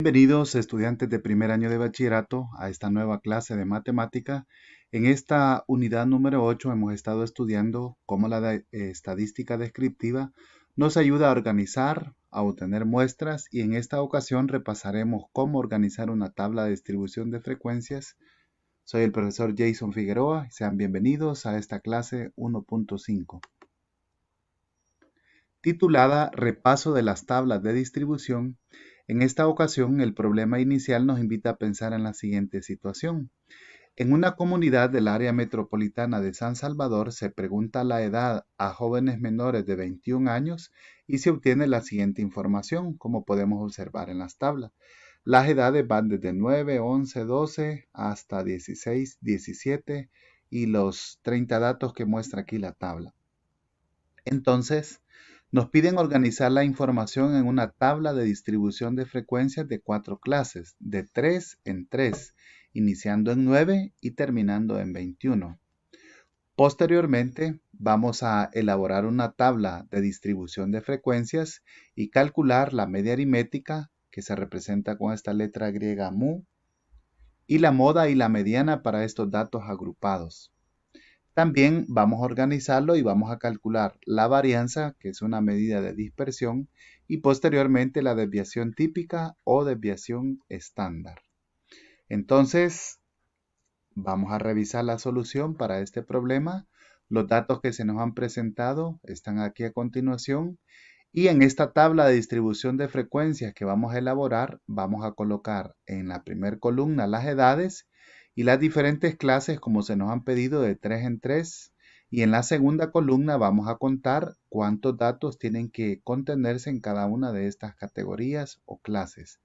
Bienvenidos estudiantes de primer año de bachillerato a esta nueva clase de matemática. En esta unidad número 8 hemos estado estudiando cómo la estadística descriptiva nos ayuda a organizar, a obtener muestras y en esta ocasión repasaremos cómo organizar una tabla de distribución de frecuencias. Soy el profesor Jason Figueroa y sean bienvenidos a esta clase 1.5 titulada Repaso de las tablas de distribución. En esta ocasión, el problema inicial nos invita a pensar en la siguiente situación. En una comunidad del área metropolitana de San Salvador se pregunta la edad a jóvenes menores de 21 años y se obtiene la siguiente información, como podemos observar en las tablas. Las edades van desde 9, 11, 12 hasta 16, 17 y los 30 datos que muestra aquí la tabla. Entonces, nos piden organizar la información en una tabla de distribución de frecuencias de 4 clases, de 3 en 3, iniciando en 9 y terminando en 21. Posteriormente, vamos a elaborar una tabla de distribución de frecuencias y calcular la media aritmética, que se representa con esta letra griega mu, y la moda y la mediana para estos datos agrupados. También vamos a organizarlo y vamos a calcular la varianza, que es una medida de dispersión, y posteriormente la desviación típica o desviación estándar. Entonces, vamos a revisar la solución para este problema. Los datos que se nos han presentado están aquí a continuación. Y en esta tabla de distribución de frecuencias que vamos a elaborar, vamos a colocar en la primera columna las edades y las diferentes clases como se nos han pedido de 3 en 3. Y en la segunda columna vamos a contar cuántos datos tienen que contenerse en cada una de estas categorías o clases.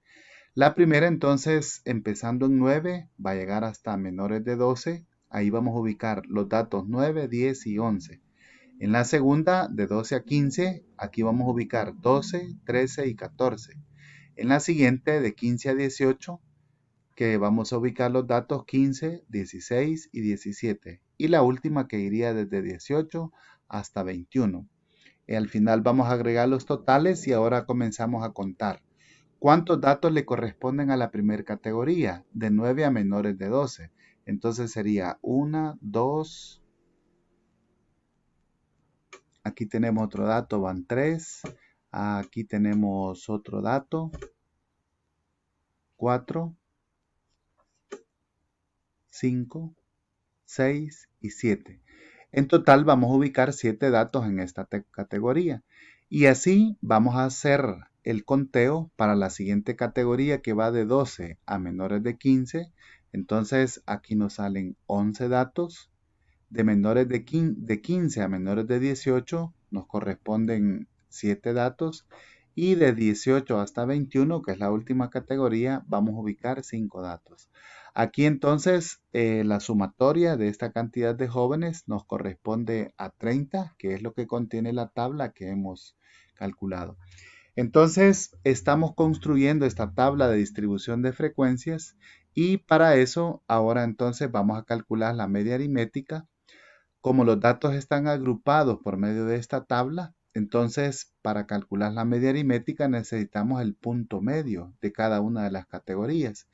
La primera entonces, empezando en 9, va a llegar hasta menores de 12. Ahí vamos a ubicar los datos 9, 10 y 11. En la segunda, de 12 a 15, aquí vamos a ubicar 12, 13 y 14. En la siguiente, de 15 a 18, que vamos a ubicar los datos 15, 16 y 17. Y la última que iría desde 18 hasta 21. Y al final vamos a agregar los totales y ahora comenzamos a contar. ¿Cuántos datos le corresponden a la primera categoría? De 9 a menores de 12. Entonces sería 1, 2, aquí tenemos otro dato, van 3. Aquí tenemos otro dato, 4, 5, 6 y 7. En total vamos a ubicar 7 datos en esta categoría. Y así vamos a hacer el conteo para la siguiente categoría que va de 12 a menores de 15. Entonces aquí nos salen 11 datos. De menores de 15 a menores de 18 nos corresponden 7 datos y de 18 hasta 21, que es la última categoría, vamos a ubicar 5 datos. Aquí entonces la sumatoria de esta cantidad de jóvenes nos corresponde a 30, que es lo que contiene la tabla que hemos calculado. Entonces estamos construyendo esta tabla de distribución de frecuencias y para eso ahora entonces vamos a calcular la media aritmética. Como los datos están agrupados por medio de esta tabla, entonces para calcular la media aritmética necesitamos el punto medio de cada una de las categorías.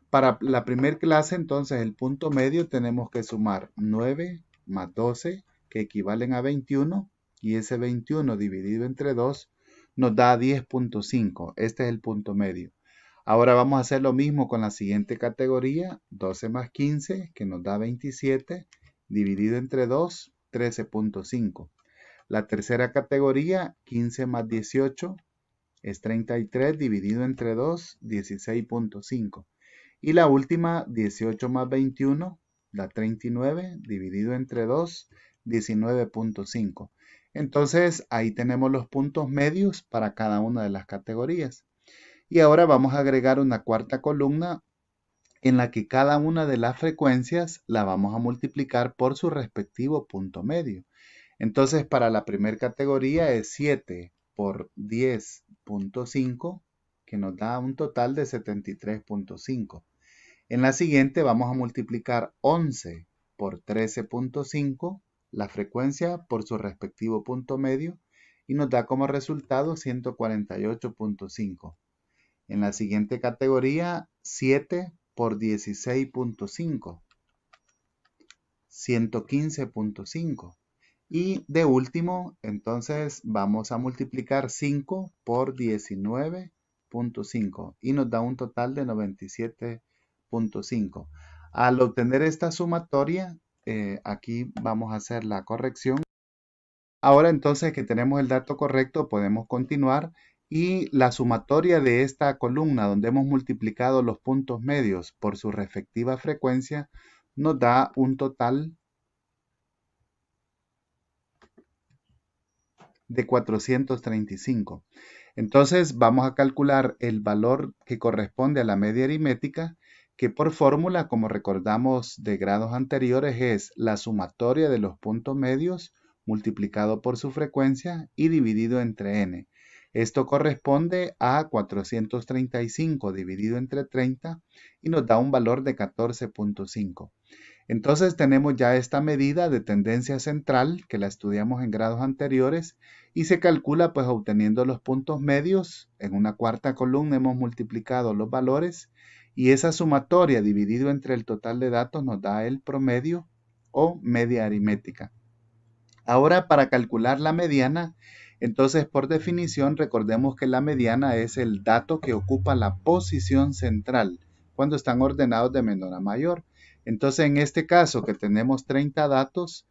Para la primera clase, entonces el punto medio tenemos que sumar 9 más 12, que equivalen a 21, y ese 21 dividido entre 2 nos da 10.5. Este es el punto medio. Ahora vamos a hacer lo mismo con la siguiente categoría, 12 más 15, que nos da 27, dividido entre 2, 13.5. La tercera categoría, 15 más 18, es 33, dividido entre 2, 16.5. Y la última, 18 más 21, da 39, dividido entre 2, 19.5. Entonces, ahí tenemos los puntos medios para cada una de las categorías. Y ahora vamos a agregar una cuarta columna en la que cada una de las frecuencias la vamos a multiplicar por su respectivo punto medio. Entonces, para la primera categoría es 7 por 10.5, que nos da un total de 73.5. En la siguiente vamos a multiplicar 11 por 13.5, la frecuencia por su respectivo punto medio, y nos da como resultado 148.5. En la siguiente categoría, 7 por 16.5, 115.5. Y de último, entonces vamos a multiplicar 5 por 19.5 y nos da un total de 97.5. Al obtener esta sumatoria, aquí vamos a hacer la corrección. Ahora entonces que tenemos el dato correcto, podemos continuar y la sumatoria de esta columna donde hemos multiplicado los puntos medios por su respectiva frecuencia nos da un total de 435. Entonces vamos a calcular el valor que corresponde a la media aritmética, que por fórmula, como recordamos de grados anteriores, es la sumatoria de los puntos medios multiplicado por su frecuencia y dividido entre n. Esto corresponde a 435 dividido entre 30 y nos da un valor de 14.5. Entonces tenemos ya esta medida de tendencia central que la estudiamos en grados anteriores y se calcula pues obteniendo los puntos medios. En una cuarta columna hemos multiplicado los valores y esa sumatoria dividido entre el total de datos nos da el promedio o media aritmética. Ahora para calcular la mediana, entonces por definición recordemos que la mediana es el dato que ocupa la posición central cuando están ordenados de menor a mayor. Entonces en este caso que tenemos 30 datos,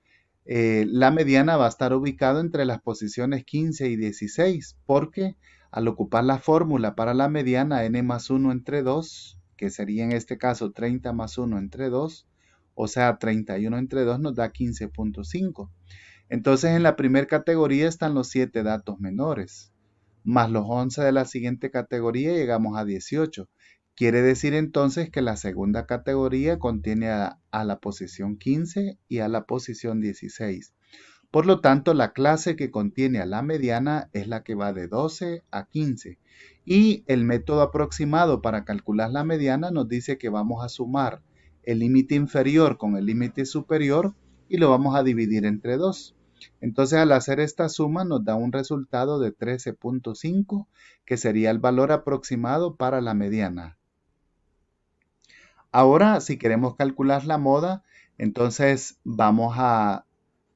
la mediana va a estar ubicada entre las posiciones 15 y 16 porque al ocupar la fórmula para la mediana n más 1 entre 2, que sería en este caso 30 más 1 entre 2, o sea 31 entre 2 nos da 15.5. Entonces en la primera categoría están los 7 datos menores, más los 11 de la siguiente categoría llegamos a 18. Quiere decir entonces que la segunda categoría contiene a la posición 15 y a la posición 16. Por lo tanto, la clase que contiene a la mediana es la que va de 12 a 15. Y el método aproximado para calcular la mediana nos dice que vamos a sumar el límite inferior con el límite superior y lo vamos a dividir entre 2. Entonces, al hacer esta suma nos da un resultado de 13.5, que sería el valor aproximado para la mediana. Ahora, si queremos calcular la moda, entonces vamos a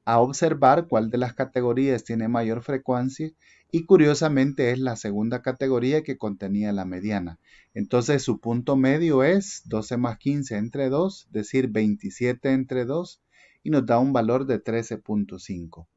observar cuál de las categorías tiene mayor frecuencia y curiosamente es la segunda categoría que contenía la mediana. Entonces su punto medio es 12 más 15 entre 2, es decir, 27 entre 2 y nos da un valor de 13.5.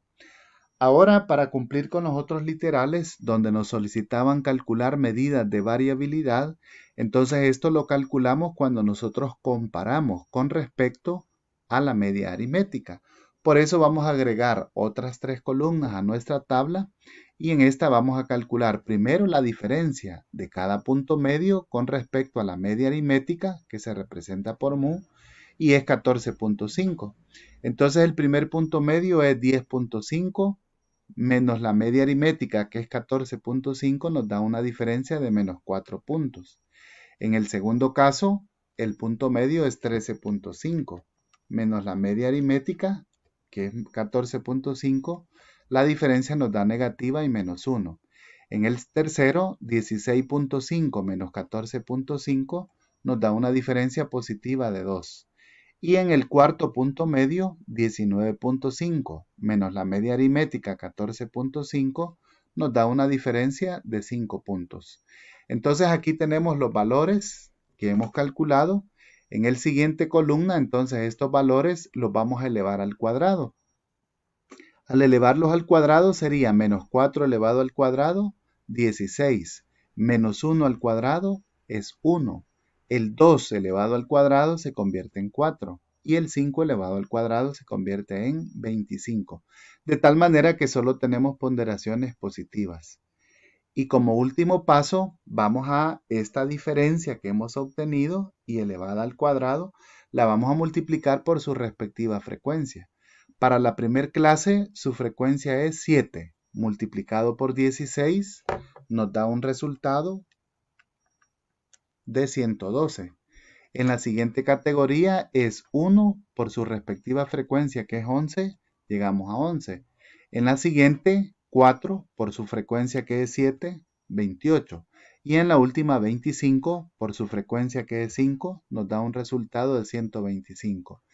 Ahora, para cumplir con los otros literales, donde nos solicitaban calcular medidas de variabilidad, entonces esto lo calculamos cuando nosotros comparamos con respecto a la media aritmética. Por eso vamos a agregar otras 3 columnas a nuestra tabla y en esta vamos a calcular primero la diferencia de cada punto medio con respecto a la media aritmética, que se representa por mu, y es 14.5. Entonces el primer punto medio es 10.5 menos la media aritmética, que es 14.5, nos da una diferencia de menos 4 puntos. En el segundo caso, el punto medio es 13.5, menos la media aritmética, que es 14.5, la diferencia nos da negativa y menos 1. En el tercero, 16.5 menos 14.5 nos da una diferencia positiva de 2. Y en el cuarto punto medio, 19.5 menos la media aritmética 14.5 nos da una diferencia de 5 puntos. Entonces aquí tenemos los valores que hemos calculado. En el siguiente columna, entonces estos valores los vamos a elevar al cuadrado. Al elevarlos al cuadrado sería menos 4 elevado al cuadrado, 16. Menos 1 al cuadrado es 1. El 2 elevado al cuadrado se convierte en 4 y el 5 elevado al cuadrado se convierte en 25. De tal manera que solo tenemos ponderaciones positivas. Y como último paso, vamos a esta diferencia que hemos obtenido y elevada al cuadrado, la vamos a multiplicar por su respectiva frecuencia. Para la primer clase, su frecuencia es 7 multiplicado por 16 nos da un resultado de 112. En la siguiente categoría es 1 por su respectiva frecuencia, que es 11, llegamos a 11. En la siguiente, 4 por su frecuencia, que es 7, 28. y en la última 25 por su frecuencia que es 5 nos da un resultado de 125.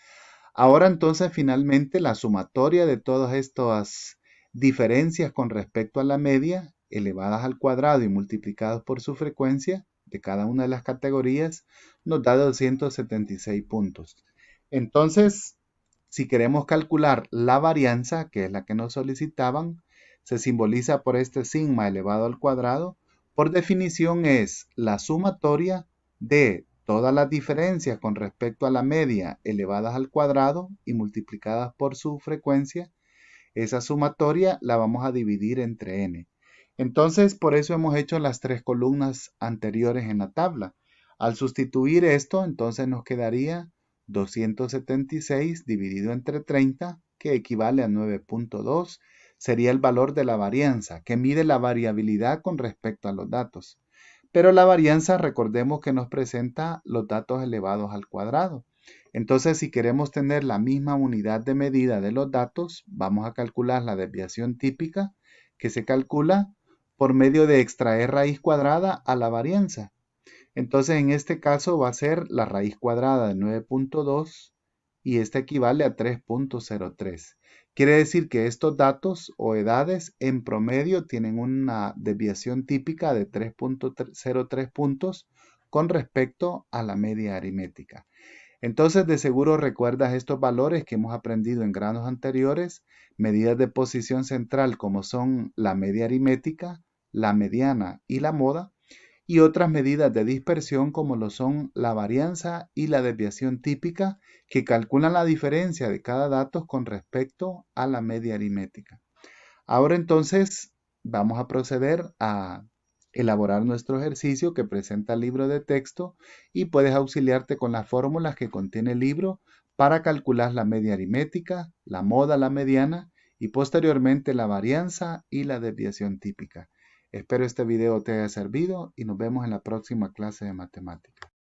Ahora entonces finalmente la sumatoria de todas estas diferencias con respecto a la media elevadas al cuadrado y multiplicadas por su frecuencia de cada una de las categorías nos da 276 puntos. Entonces, si queremos calcular la varianza, que es la que nos solicitaban, se simboliza por este sigma elevado al cuadrado. Por definición es la sumatoria de todas las diferencias con respecto a la media elevadas al cuadrado y multiplicadas por su frecuencia. Esa sumatoria la vamos a dividir entre n. Entonces, por eso hemos hecho las tres columnas anteriores en la tabla. Al sustituir esto, entonces nos quedaría 276 dividido entre 30, que equivale a 9.2. Sería el valor de la varianza, que mide la variabilidad con respecto a los datos. Pero la varianza, recordemos que nos presenta los datos elevados al cuadrado. Entonces, si queremos tener la misma unidad de medida de los datos, vamos a calcular la desviación típica, que se calcula por medio de extraer raíz cuadrada a la varianza. Entonces, en este caso va a ser la raíz cuadrada de 9.2 y este equivale a 3.03. Quiere decir que estos datos o edades en promedio tienen una desviación típica de 3.03 puntos con respecto a la media aritmética. Entonces, de seguro recuerdas estos valores que hemos aprendido en grados anteriores, medidas de posición central como son la media aritmética, la mediana y la moda, y otras medidas de dispersión como lo son la varianza y la desviación típica, que calculan la diferencia de cada dato con respecto a la media aritmética. Ahora entonces vamos a proceder a elaborar nuestro ejercicio que presenta el libro de texto y puedes auxiliarte con las fórmulas que contiene el libro para calcular la media aritmética, la moda, la mediana y posteriormente la varianza y la desviación típica. Espero este video te haya servido y nos vemos en la próxima clase de matemáticas.